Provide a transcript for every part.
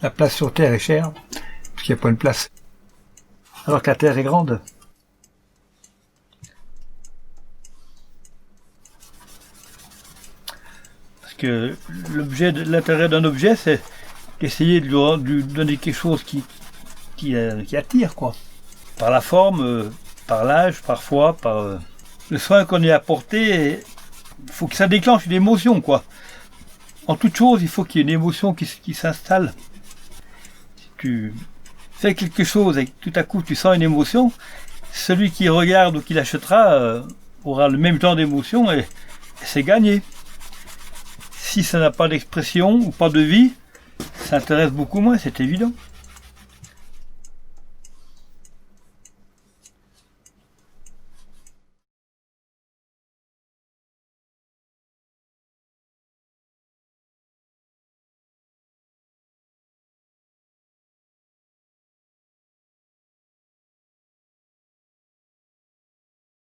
La place sur Terre est chère, parce qu'il n'y a pas de place. Alors que la Terre est grande. Parce que l'intérêt d'un objet, c'est d'essayer de lui donner quelque chose qui attire, quoi. Par la forme, par l'âge, parfois, par le soin qu'on y a apporté. Il faut que ça déclenche une émotion, quoi. En toute chose, il faut qu'il y ait une émotion qui s'installe. Si tu fais quelque chose et que tout à coup tu sens une émotion, celui qui regarde ou qui l'achètera aura le même genre d'émotion et c'est gagné. Si ça n'a pas d'expression ou pas de vie, ça intéresse beaucoup moins, c'est évident.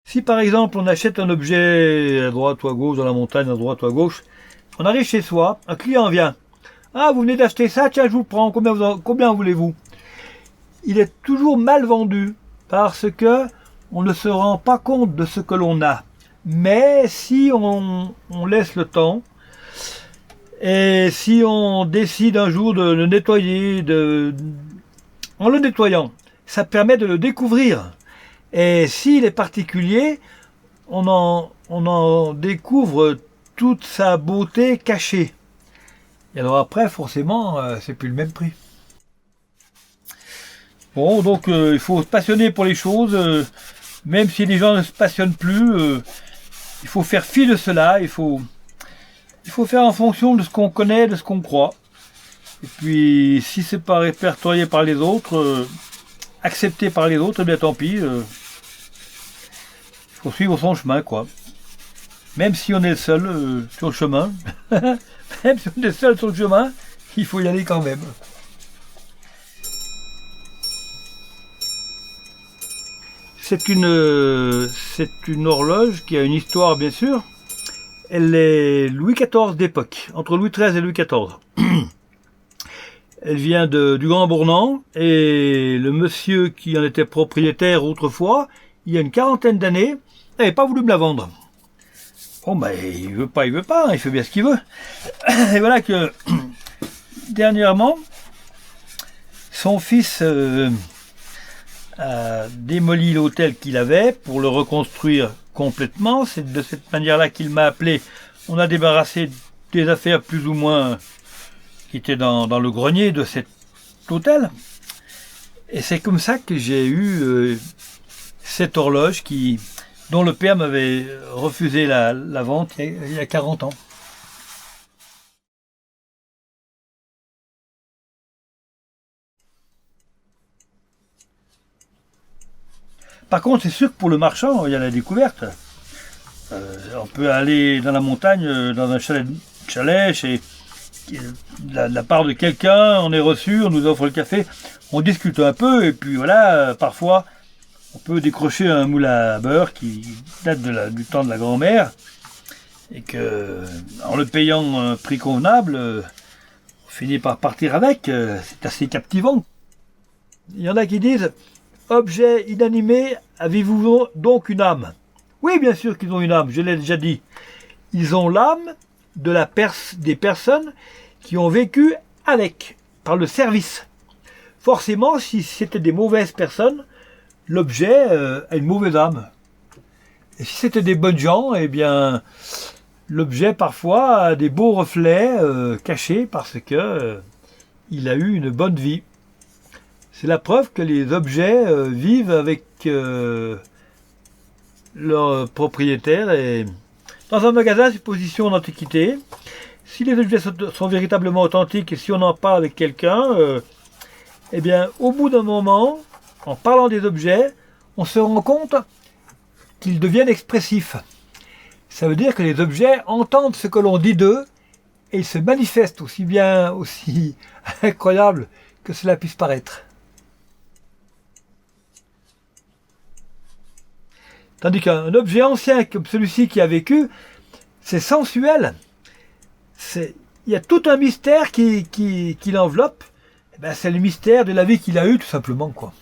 Si par exemple on achète un objet à droite ou à gauche, dans la montagne, à droite ou à gauche, on arrive chez soi, un client vient. Ah, vous venez d'acheter ça, tiens, je vous le prends, combien voulez-vous? Il est toujours mal vendu parce que on ne se rend pas compte de ce que l'on a. Mais si on laisse le temps, et si on décide un jour de le nettoyer, en le nettoyant, ça permet de le découvrir. Et s'il est particulier, on en découvre toute sa beauté cachée. Et alors après, forcément, c'est plus le même prix. Bon, donc il faut se passionner pour les choses, même si les gens ne se passionnent plus, il faut faire fi de cela, il faut faire en fonction de ce qu'on connaît, de ce qu'on croit. Et puis, si c'est pas répertorié par les autres, accepté par les autres, eh bien tant pis. Faut suivre son chemin, quoi. Même si on est le seul sur le chemin, même si on est seul sur le chemin, il faut y aller quand même. C'est une horloge qui a une histoire, bien sûr. Elle est Louis XIV d'époque, entre Louis XIII et Louis XIV. Elle vient du Grand Bournan, et le monsieur qui en était propriétaire autrefois, il y a une quarantaine d'années, n'avait pas voulu me la vendre. Bon, ben, il veut pas, hein, il fait bien ce qu'il veut. Et voilà que, dernièrement, son fils a démoli l'hôtel qu'il avait pour le reconstruire complètement. C'est de cette manière-là qu'il m'a appelé. On a débarrassé des affaires plus ou moins qui étaient dans le grenier de cet hôtel. Et c'est comme ça que j'ai eu cette horloge dont le père m'avait refusé la vente il y a 40 ans. Par contre, c'est sûr que pour le marchand, il y a la découverte. On peut aller dans la montagne, dans un chalet chez la part de quelqu'un, on est reçu, on nous offre le café, on discute un peu, et puis voilà, parfois, on peut décrocher un moule à beurre qui date du temps de la grand-mère, et que, en le payant un prix convenable, on finit par partir avec. C'est assez captivant. Il y en a qui disent: objet inanimé, avez-vous donc une âme? Oui, bien sûr qu'ils ont une âme, je l'ai déjà dit. Ils ont l'âme des personnes qui ont vécu avec, par le service. Forcément, si c'était des mauvaises personnes, l'objet a une mauvaise âme. Et si c'était des bonnes gens, eh bien, l'objet parfois a des beaux reflets cachés parce que il a eu une bonne vie. C'est la preuve que les objets vivent avec leur propriétaire. Et dans un magasin, supposition d'antiquité, si les objets sont véritablement authentiques et si on en parle avec quelqu'un, eh bien, au bout d'un moment, en parlant des objets, on se rend compte qu'ils deviennent expressifs. Ça veut dire que les objets entendent ce que l'on dit d'eux et ils se manifestent aussi incroyable que cela puisse paraître. Tandis qu'un objet ancien comme celui-ci qui a vécu, c'est sensuel. Il y a tout un mystère qui l'enveloppe Eh ben, c'est le mystère de la vie qu'il a eue, tout simplement, quoi.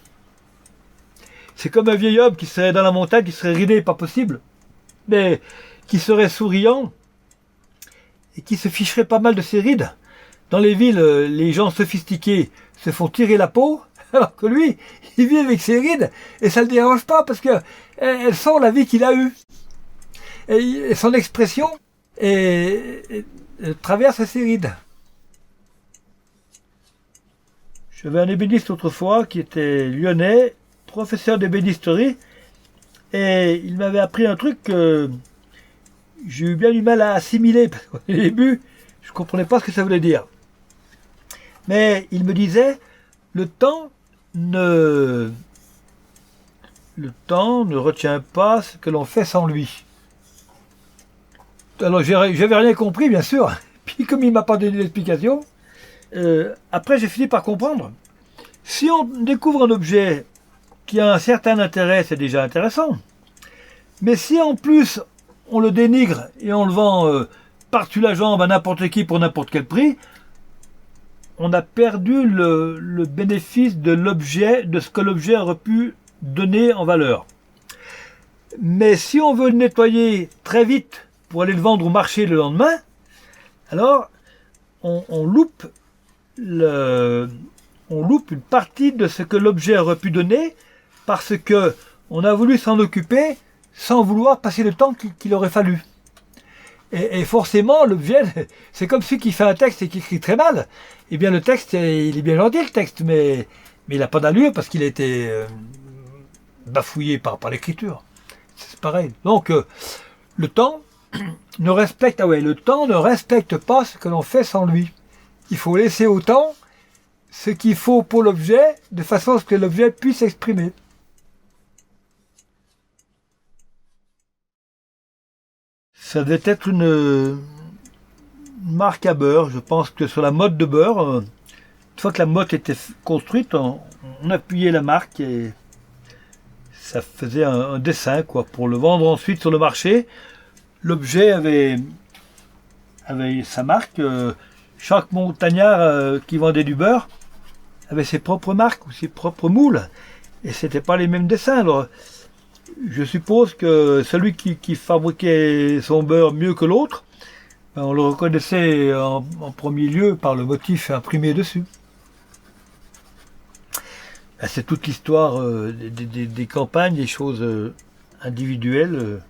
C'est comme un vieil homme qui serait dans la montagne, qui serait ridé, pas possible, mais qui serait souriant et qui se ficherait pas mal de ses rides. Dans les villes, les gens sophistiqués se font tirer la peau, alors que lui, il vit avec ses rides et ça ne le dérange pas parce que elles sont la vie qu'il a eue. Et son expression traverse ses rides. J'avais un ébéniste autrefois qui était lyonnais, professeur d'ébénisterie, et il m'avait appris un truc que j'ai eu bien du mal à assimiler. Au début, je ne comprenais pas ce que ça voulait dire. Mais il me disait, le temps ne retient pas ce que l'on fait sans lui. Alors j'avais rien compris, bien sûr. Puis comme il m'a pas donné d'explication, après j'ai fini par comprendre. Si on découvre un objet qui a un certain intérêt, c'est déjà intéressant. Mais si en plus on le dénigre et on le vend par-dessus la jambe à n'importe qui pour n'importe quel prix, on a perdu le bénéfice de l'objet, de ce que l'objet aurait pu donner en valeur. Mais si on veut le nettoyer très vite pour aller le vendre au marché le lendemain, alors on loupe une partie de ce que l'objet aurait pu donner parce que on a voulu s'en occuper sans vouloir passer le temps qu'il aurait fallu. Et forcément, l'objet, c'est comme celui qui fait un texte et qui écrit très mal. Eh bien, le texte, il est bien gentil, le texte, mais il n'a pas d'allure parce qu'il a été bafouillé par l'écriture. C'est pareil. Donc, le temps le temps ne respecte pas ce que l'on fait sans lui. Il faut laisser au temps ce qu'il faut pour l'objet, de façon à ce que l'objet puisse s'exprimer. Ça devait être une marque à beurre. Je pense que sur la motte de beurre, une fois que la motte était construite, on appuyait la marque et ça faisait un dessin quoi, pour le vendre ensuite sur le marché. L'objet avait sa marque. Chaque montagnard qui vendait du beurre avait ses propres marques ou ses propres moules. Et c'était pas les mêmes dessins. Alors, je suppose que celui qui fabriquait son beurre mieux que l'autre, on le reconnaissait en premier lieu par le motif imprimé dessus. C'est toute l'histoire des campagnes, des choses individuelles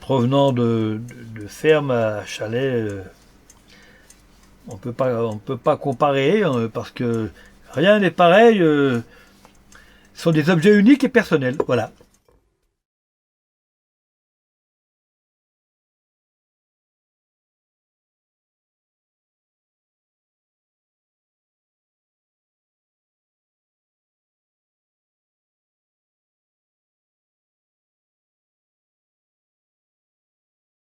provenant de fermes à chalets. On peut pas comparer parce que rien n'est pareil. Ce sont des objets uniques et personnels. Voilà.